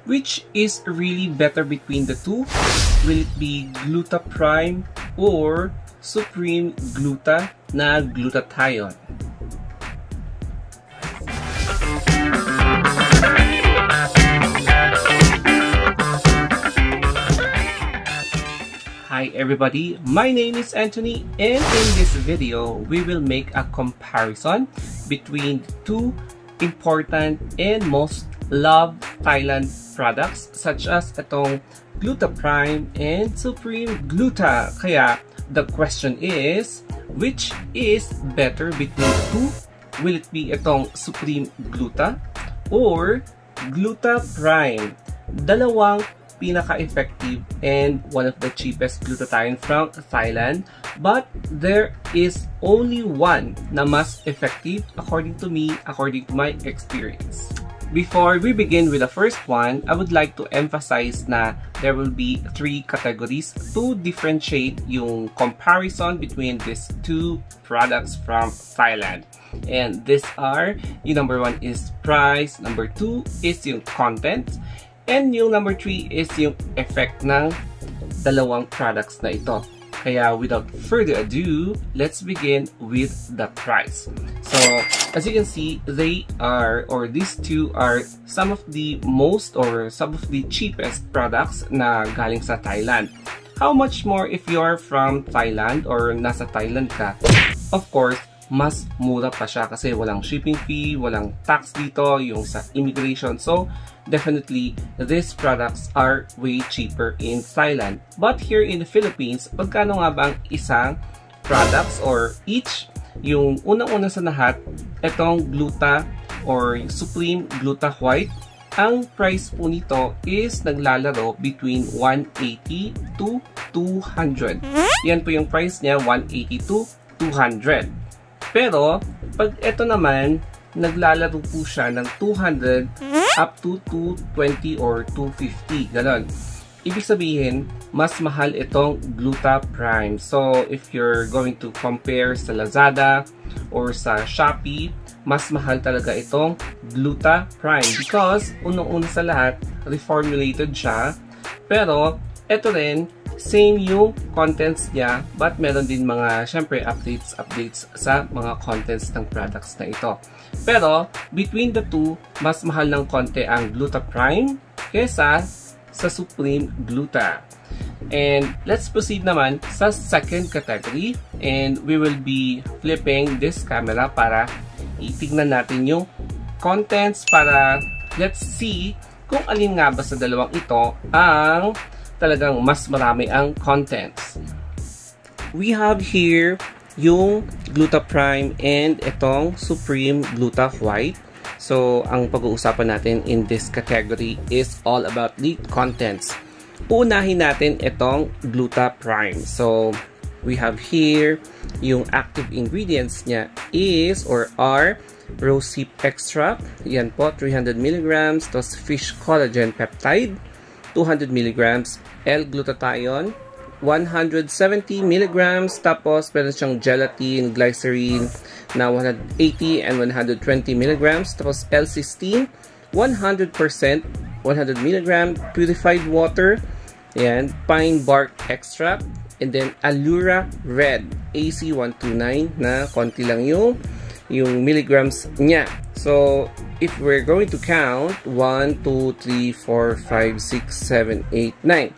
Which is really better between the two? Will it be Glutaprime or Supreme Gluta na glutathione? Hi everybody, my name is Anthony, and in this video, we will make a comparison between two important and most loved Thailand products such as itong Glutaprime and Supreme Gluta. Kaya, the question is, which is better between the two? Will it be itong Supreme Gluta or Glutaprime? Dalawang pinaka-effective and one of the cheapest glutathione from Thailand, but there is only one na mas effective according to me, according to my experience. Before we begin with the first one, I would like to emphasize na there will be three categories to differentiate yung comparison between these two products from Thailand. And these are, yung number one is price, number two is yung content, and yung number 3 is yung effect ng dalawang products na ito. Kaya without further ado, let's begin with the price. So, as you can see, they are, or these two are some of the most or some of the cheapest products na galing sa Thailand. How much more if you're from Thailand or nasa Thailand ka? Of course, mas mura pa siya kasi walang shipping fee, walang tax dito, yung sa immigration. So, definitely, these products are way cheaper in Thailand. But here in the Philippines, pagkano nga ba ang isang products or each? Yung unang-una sa lahat, itong Gluta or Supreme Gluta White, ang price po nito is naglalaro between 180 to 200. Yan po yung price niya, 180 to 200. Pero, pag ito naman, naglalaro po siya ng 200 up to 220 or 250. Ganon. Ibig sabihin, mas mahal itong Glutaprime. So, if you're going to compare sa Lazada or sa Shopee, mas mahal talaga itong Glutaprime. Because, unang-una sa lahat, reformulated siya. Pero, ito rin, same yung contents niya, but meron din mga, syempre, updates sa mga contents ng products na ito. Pero, between the two, mas mahal ng konti ang Glutaprime kesa sa Supreme Gluta. And let's proceed naman sa second category, and we will be flipping this camera para itignan natin yung contents para let's see kung alin nga ba sa dalawang ito ang talagang mas marami ang contents. We have here yung Glutaprime and itong Supreme Gluta White. So, ang pag-uusapan natin in this category is all about the contents. Unahin natin itong Glutaprime. So, we have here yung active ingredients niya is or are rosehip extract. Yan po, 300 mg. Tapos fish collagen peptide, 200 mg. L-glutathione, 170 mg. Tapos, meron siyang gelatin, glycerin na 180 and 120 mg. Tapos, L-cysteine, 100%, 100 mg. Purified water, and pine bark extract. And then, Allura Red, AC129 na konti lang yung milligrams niya. So, if we're going to count, 1, 2, 3, 4, 5, 6, 7, 8, 9.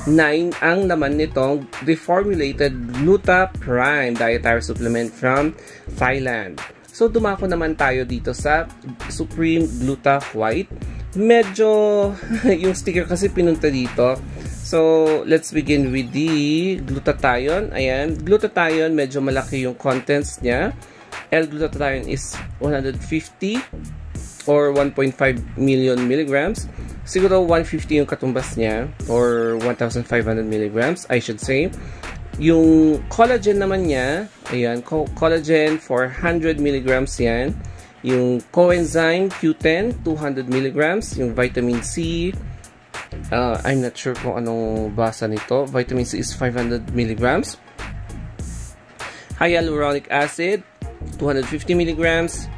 9 ang laman nitong reformulated Glutaprime dietary supplement from Thailand. So, dumako naman tayo dito sa Supreme Gluta White. Medyo, yung sticker kasi pinunta dito. So, let's begin with the glutathione. Ayan, glutathione, medyo malaki yung contents niya. L-glutathione is 150 or 1.5 million milligrams. Siguro 150 yung katumbas niya or 1,500 milligrams, I should say. Yung collagen naman niya, ayan, collagen for 100 milligrams yan. Yung coenzyme Q10, 200 milligrams. Yung vitamin C, I'm not sure kung anong basa nito. Vitamin C is 500 milligrams. Hyaluronic acid, 250 milligrams.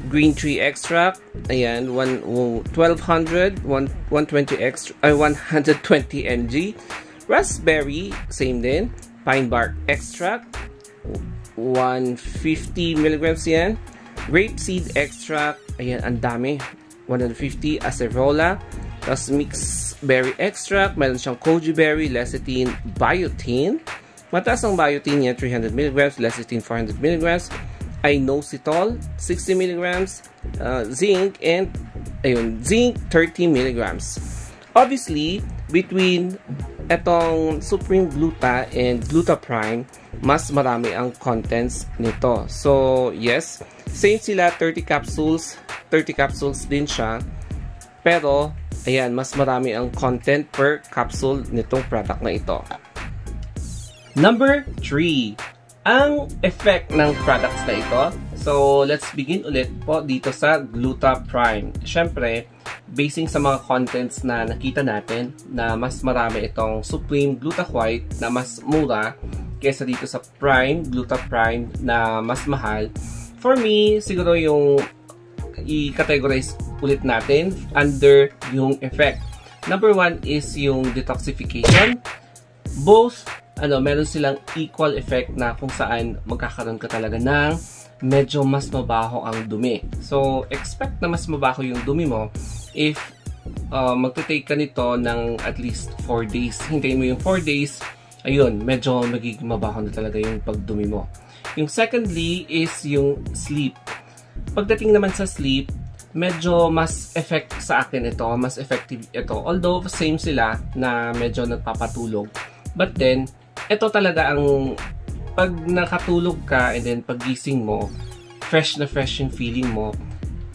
green tea extract, ayan, 1200, 120 extra, 120 mg. Raspberry, same din. Pine bark extract, 150 milligrams yan. Rapeseed extract, ayan, ang dami, 150. Acerola, tapos mixed berry extract, meron siyang goji berry, lecithin, biotin. Mataas ang biotin niya, 300 milligrams, lecithin 400 milligrams. Inositol, 60 milligrams, zinc, and ayun, zinc 30 milligrams. Obviously, between etong Supreme Gluta and Gluta Prime, mas marami ang contents nito. So, yes, same sila, 30 capsules din siya. Pero, ayan, mas marami ang content per capsule nitong product na ito. Number 3, ang effect ng products na ito. So, let's begin ulit po dito sa Gluta Prime. Siyempre, basing sa mga contents na nakita natin na mas marami itong Supreme Gluta White na mas mura kesa dito sa Prime, Gluta Prime na mas mahal. For me, siguro yung i-categorize ulit natin under yung effect. Number 1 is yung detoxification. Both, meron silang equal effect na kung saan magkakaroon ka talaga ng medyo mas mabaho ang dumi. So, expect na mas mabaho yung dumi mo if magte-take ka nito ng at least 4 days. Hintayin mo yung 4 days, ayun, medyo magiging mabaho na talaga yung pagdumi mo. Yung secondly is yung sleep. Pagdating naman sa sleep, medyo mas sa akin ito, mas effective ito. Although, same sila na medyo nagpapatulog. But then, ito talaga ang pag nakatulog ka and then paggising mo, fresh na fresh yung feeling mo.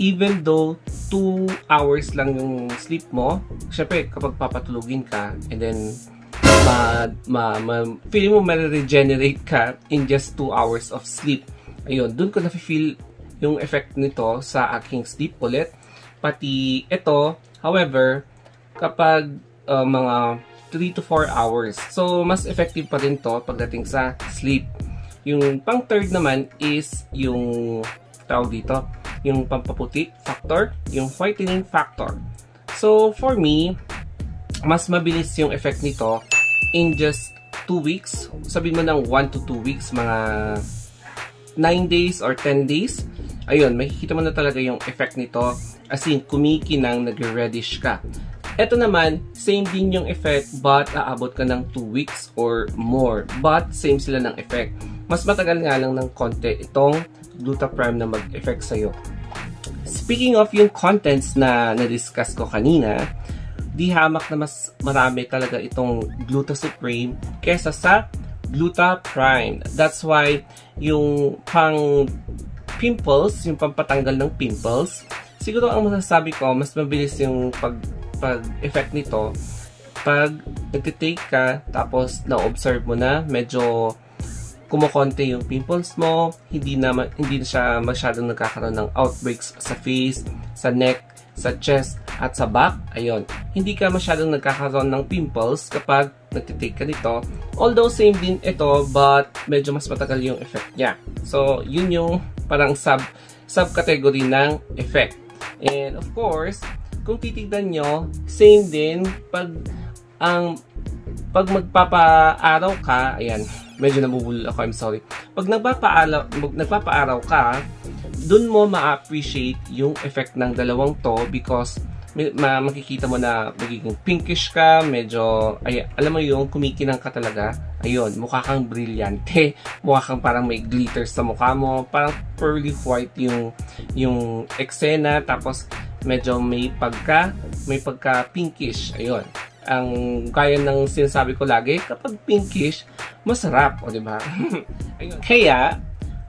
Even though 2 hours lang yung sleep mo, syempre kapag papatulogin ka and then feeling mo ma-regenerate ka in just 2 hours of sleep. Ayun, dun ko na-feel yung effect nito sa aking sleep ulit. Pati ito, however, kapag mga 3 to 4 hours. So, mas effective pa rin to pagdating sa sleep. Yung pang third naman is yung tawag dito, yung pampaputi factor, yung whitening factor. So, for me, mas mabilis yung effect nito in just 2 weeks. Sabihin mo ng 1 to 2 weeks, mga 9 days or 10 days. Ayun, makikita mo na talaga yung effect nito. As in, kumikinang, nag-reddish ka. Ito naman, same din yung effect but aabot ka ng 2 weeks or more. But same sila ng effect. Mas matagal nga lang ng konti itong Gluta Prime na mag-effect sa'yo. Speaking of yung contents na na-discuss ko kanina, di hamak na mas marami talaga itong Gluta Supreme kesa sa Gluta Prime. That's why yung pang pimples, yung pampatanggal ng pimples, siguro ang masasabi ko, mas mabilis yung pag-effect nito pag nag-take ka tapos na-observe mo na medyo kumukonti yung pimples mo, hindi na siya masyadong nagkakaroon ng outbreaks sa face, sa neck, sa chest, at sa back. Ayun, hindi ka masyadong nagkakaroon ng pimples kapag nag-take ka nito. Although same din ito, but medyo mas matagal yung effect niya. So, yun yung parang subcategory ng effect. And of course, kung titignan nyo, same din pag magpapaaraw ka, ayan, medyo nabubulol ako, I'm sorry. Pag nagpapaaraw ka, dun mo ma-appreciate yung effect ng dalawang to because makikita mo na magiging pinkish ka, medyo, alam mo yung kumikinang ka talaga. Ayun, mukha kang brilyante, mukha kang parang may glitter sa mukha mo, parang pearly white yung eksena, tapos medyo may pagka pinkish. Ayun. Ang gaya ng sinasabi ko lagi, kapag pinkish, masarap, o diba? Kaya,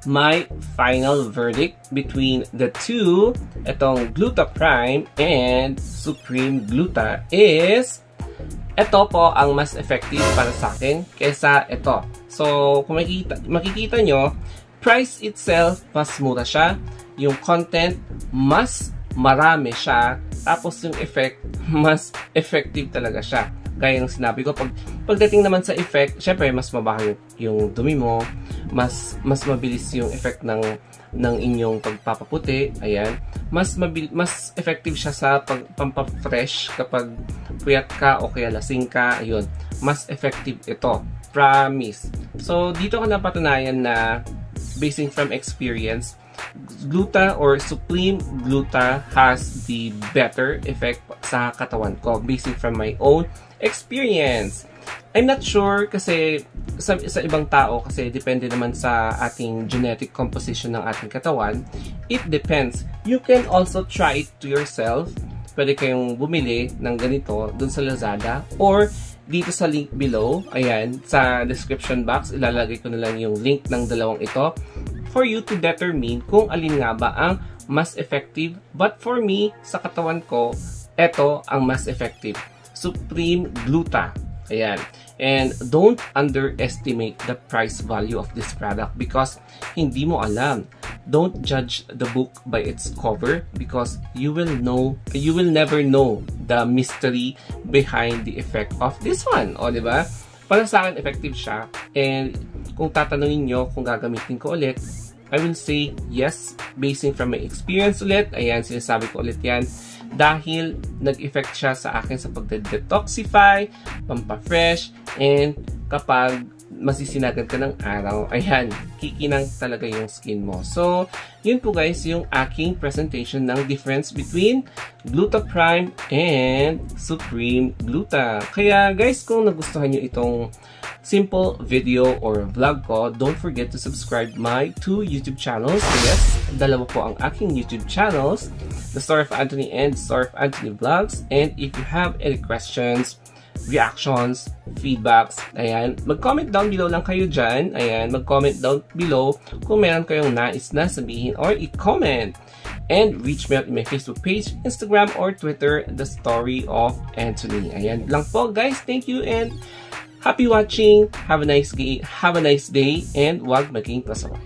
my final verdict between the two, itong Gluta Prime and Supreme Gluta, is ito po ang mas effective para sa akin kesa ito. So, kung makikita nyo, price itself, mas mura siya. Yung content, mas marami siya. Tapos yung effect, mas effective talaga siya. Gaya ng sinabi ko, pagdating naman sa effect, syempre mas mabaho yung dumi mo, mas mabilis yung effect ng ng inyong pagpapaputi. Ayan. Mas effective siya sa pampafresh kapag puyat ka o kaya lasing ka. Ayun. Mas effective ito. Promise. So, dito ko napatunayan na basing from experience, Gluta or Supreme Gluta has the better effect sa katawan ko basing from my own experience. I'm not sure kasi sa ibang tao kasi depende naman sa ating genetic composition ng ating katawan. It depends. You can also try it to yourself. Pwede kayong bumili ng ganito dun sa Lazada or dito sa link below. Ayan, sa description box, ilalagay ko na lang yung link ng dalawang ito for you to determine kung alin nga ba ang mas effective. But for me, sa katawan ko, ito ang mas effective. Supreme Gluta. Ayan. And don't underestimate the price value of this product because hindi mo alam. Don't judge the book by its cover because you will never know the mystery behind the effect of this one. O, diba? Para sa akin, effective siya. And kung tatanungin nyo kung gagamitin ko ulit, I will say yes, basing from my experience ulit. Ayan, sinasabi ko ulit yan. Dahil nag-effect siya sa akin sa pagde-detoxify, pampafresh, and kapag masisinagan ka ng araw, ayan, kikinang talaga yung skin mo. So, yun po guys, yung aking presentation ng difference between Gluta Prime and Supreme Gluta. Kaya guys, kung nagustuhan nyo itong simple video or vlog ko, don't forget to subscribe my 2 YouTube channels. Yes, dalawa po ang aking YouTube channels, The Story of Anthony and The Story of Anthony Vlogs. And if you have any questions, reactions, feedbacks, ayan, mag-comment down below lang kayo dyan. Ayan, mag-comment down below kung meron kayong nais na sabihin or i-comment. And reach me out in my Facebook page, Instagram, or Twitter, The Story of Anthony. Ayan lang po guys. Thank you and happy watching. Have a nice day and wag maging pasaway.